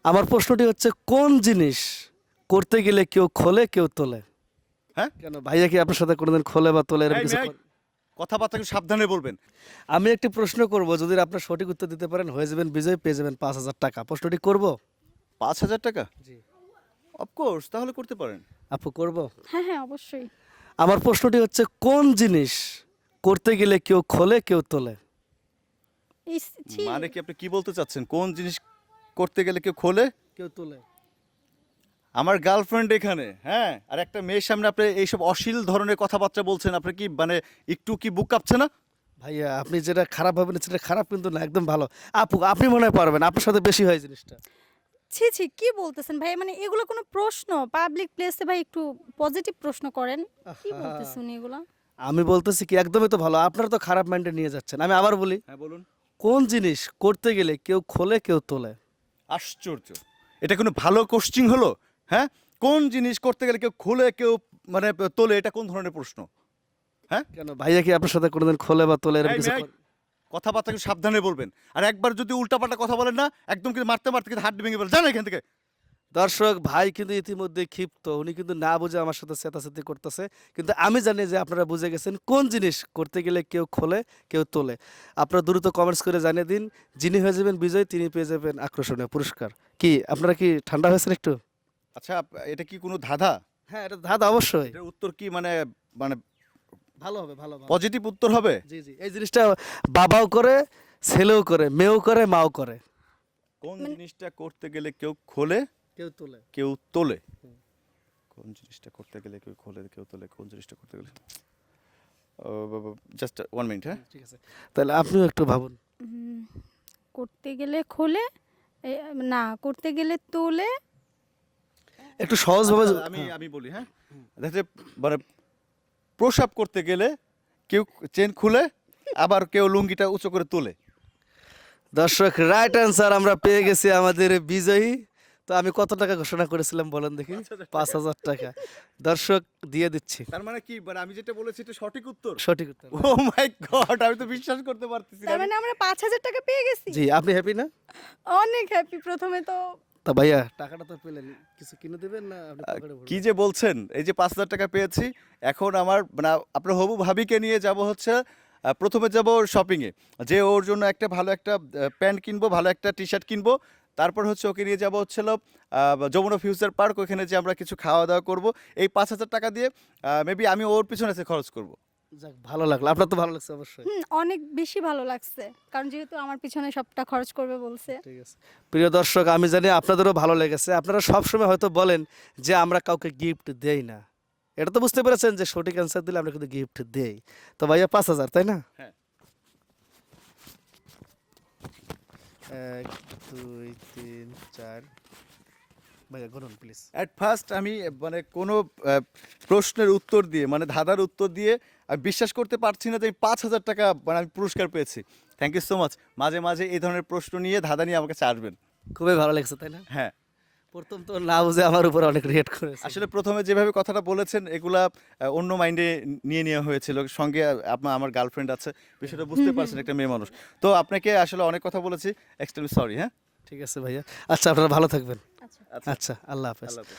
আমার প্রশ্নটি হচ্ছে কোন জিনিস করতে গেলে কেউ খোলে কেউ তোলে? হ্যাঁ? কেন ভাইয়া কি আপনার সাথে কোনোদিন খোলে বা তোলে এরকম এই কিছু মেয়ে, কথাবার্তা একটু সাবধানে বলবেন। আমি একটি প্রশ্ন করব, যদি আপনার সঠিক উত্তর দিতে পারেন হয়ে যাবেন বিজয়, পেয়ে যাবেন 5,000 টাকা। প্রশ্নটি করব? 5,000 টাকা? জি। অফকোর্স, তাহলে করতে পারেন। আপু করব? হ্যাঁ হ্যাঁ অবশ্যই। আমার প্রশ্নটি হচ্ছে কোন জিনিস করতে গেলে কেউ খোলে কেউ তোলে? ছি। মানে কি আপনি কি বলতে চাচ্ছেন? কোন জিনিস করতে গেলে কেউ খোলে? কেউ তোলে। আমার গার্লফ্রেন্ড এখানে, হ্যাঁ, আর একটা মেয়ের সামনে আপনি এইসব অশ্লীল ধরনের কথাবার্তা বলছেন, আপনি কি মানে একটু কি বুক কাঁপছে না? ভাইয়া আপনি যেটা খারাপ ভাবেন সেটা খারাপ কিন্তু না, একদম ভালো। আপু আপনি মনে হয় পারবেন, আপনার সাথে বেশি হয় জিনিসটা। ছি ছি কি বলতেছেন ভাই? মানে এগুলো কোনো প্রশ্ন? পাবলিক প্লেসে ভাই একটু পজিটিভ প্রশ্ন করেন। কি বলতেছেন উনি এগুলা? আমি বলতেছি কি একদমই তো ভালো, আপনারা তো খারাপ মাইন্ডে নিয়ে যাচ্ছেন। আমি আবার বলি, হ্যাঁ বলুন। কোন জিনিস করতে গেলে কেউ খোলে কেউ তোলে? আশ্চর্য, এটা কোনো ভালো কোশ্চিন হলো? হ্যাঁ, কোন জিনিস করতে গেলে কেউ খোলে কেউ মানে তোলে, এটা কোন ধরনের প্রশ্ন? হ্যাঁ, কেন ভাইয়া কি আপনার সাথে কোনোদিন খোলে বা তোলে এরকম এই কিছু মেয়ে, কথাবার্তা একটু সাবধানে বলবেন। আর একবার যদি উল্টাপাল্টা কথা বলেন না, একদম কিন্তু মারতে মারতে কিন্তু হাত ভেঙে ফেলে, জান এখান থেকে। দর্শক ভাই কিন্তু ইতিমধ্যে ক্ষিপ্ত, উনি কিন্তু না বুঝে আমার সাথে চেতাচেতি করতেছে, কিন্তু আমি জানি যে আপনারা বুঝে গেছেন কোন জিনিস করতে গেলে কেউ খোলে কেউ তোলে। আপনারা দ্রুত কমেন্টস করে জানিয়ে দিন, যিনি হয়ে যাবেন বিজয় তিনি পেয়ে যাবেন আকর্ষণীয় পুরস্কার। কি আপনারা কি ঠান্ডা হয়েছেন একটু? আচ্ছা, এটা কি কোনো ধাঁধা? হ্যাঁ এটা দাদা অবশ্যই এটার উত্তর কি মানে মানে ভালো হবে, ভালো ভালো। পজিটিভ উত্তর হবে? জি জি, এই জিনিসটা বাবাও করে, ছেলেও করে, মেয়েও করে, মাও করে। কোন জিনিসটা করতে গেলে কেউ খোলে কেউ তোলে। কেউ তোলে? কোন জিনিসটা করতে গেলে কেউ খোলে কেউ তোলে, কোন জিনিসটা করতে গেলে, জাস্ট 1 মিনিট, হ্যাঁ। ঠিক আছে, তাহলে আপনিও একটু ভাবুন। উম, করতে গেলে খোলে, এ, না করতে গেলে তোলে। একটু সহজভাবে আচ্ছা, আমি আমি বলি, হ্যাঁ। দেখতে মানে প্রসাব করতে গেলে কেউ চেন খুলে, আবার কেউ লুঙ্গিটা উঁচু করে তোলে। দর্শক রাইট অ্যান্সার আমরা পেয়ে গেছি আমাদের বিজয়ী। তো আমি কত টাকা ঘোষণা করেছিলাম বলেন দেখি? 5,000 টাকা। দর্শক দিয়ে দিচ্ছি তার মানে কি, মানে আমি যেটা বলেছি এটা সঠিক উত্তর? সঠিক উত্তর। ও মাই গড, আমি তো বিশ্বাস করতে পারতেছি না। তার মানে আমরা 5,000 টাকা পেয়ে গেছি। জি আপনি হ্যাপি না? অনেক হ্যাপি। প্রথমে তো তা ভাইয়া টাকাটা তো পেলেন, কিছু কিনে দেবেন না আপনি পকেটে কি ভরবেন? যে বলছেন, এই যে 5,000 টাকা পেয়েছি, এখন আমার মানে আপনার হবু ভাবিকে নিয়ে যাব হচ্ছে, প্রথমে যাব শপিংয়ে, যে ওর জন্য একটা ভালো একটা প্যান্ট কিনবো, ভালো একটা টি শার্ট কিনবো। তারপর হচ্ছে ওকে নিয়ে যাব হচ্ছিল যমুনা ফিউচার পার্ক, ওখানে যে আমরা কিছু খাওয়া দাওয়া করবো। এই 5,000 টাকা দিয়ে মেবি আমি ওর পিছনে এসে খরচ করবো। যাক ভালো লাগলো, আপনার তো ভালো লাগছে অবশ্যই। অনেক বেশি ভালো লাগছে, কারণ যেহেতু আমার পিছনে সবটা খরচ করবে বলছে। ঠিক আছে প্রিয় দর্শক, আমি জানি আপনাদেরও ভালো লেগেছে। আপনারা সবসময় হয়তো বলেন যে আমরা কাউকে গিফট দেই না, এটা তো বুঝতে পেরেছেন যে সঠিক অ্যান্সার দিলে আমরা কিন্তু গিফট দেই। তো ভাইয়া 5,000 তাই না? হ্যাঁ। 1 2 3 4, ভাইয়া গুনুন প্লিজ। অ্যাট ফার্স্ট আমি মানে কোনো প্রশ্নের উত্তর দিয়ে, মানে ধাঁধার উত্তর দিয়ে আমি বিশ্বাস করতে পারছি না যে আমি 5,000 টাকা মানে আমি পুরস্কার পেয়েছি। Thank you so much. মাঝে মাঝে এই ধরনের প্রশ্ন নিয়ে, ধাঁধা নিয়ে আমাকে আসবেন। খুবই ভালো লাগছে তাই না? হ্যাঁ, প্রথম তো না বুঝে আমার উপর অনেক রিয়েক্ট করেছে। আসলে প্রথমে যেভাবে কথাটা বলেছেন এগুলা অন্য মাইন্ডে নিয়ে নেওয়া হয়েছিল, সঙ্গে আপনার আমার গার্লফ্রেন্ড আছে, বিষয়টা বুঝতে পারছেন, একটা মেয়ে মানুষ। তো আপনাকে আসলে অনেক কথা বলেছি, এক্সট্রিমলি সরি। হ্যাঁ, ঠিক আছে ভাইয়া, আচ্ছা আপনারা ভালো থাকবেন। আচ্ছা। আচ্ছা, আচ্ছা আল্লাহ হাফেজ। আল্লাহ হাফেজ।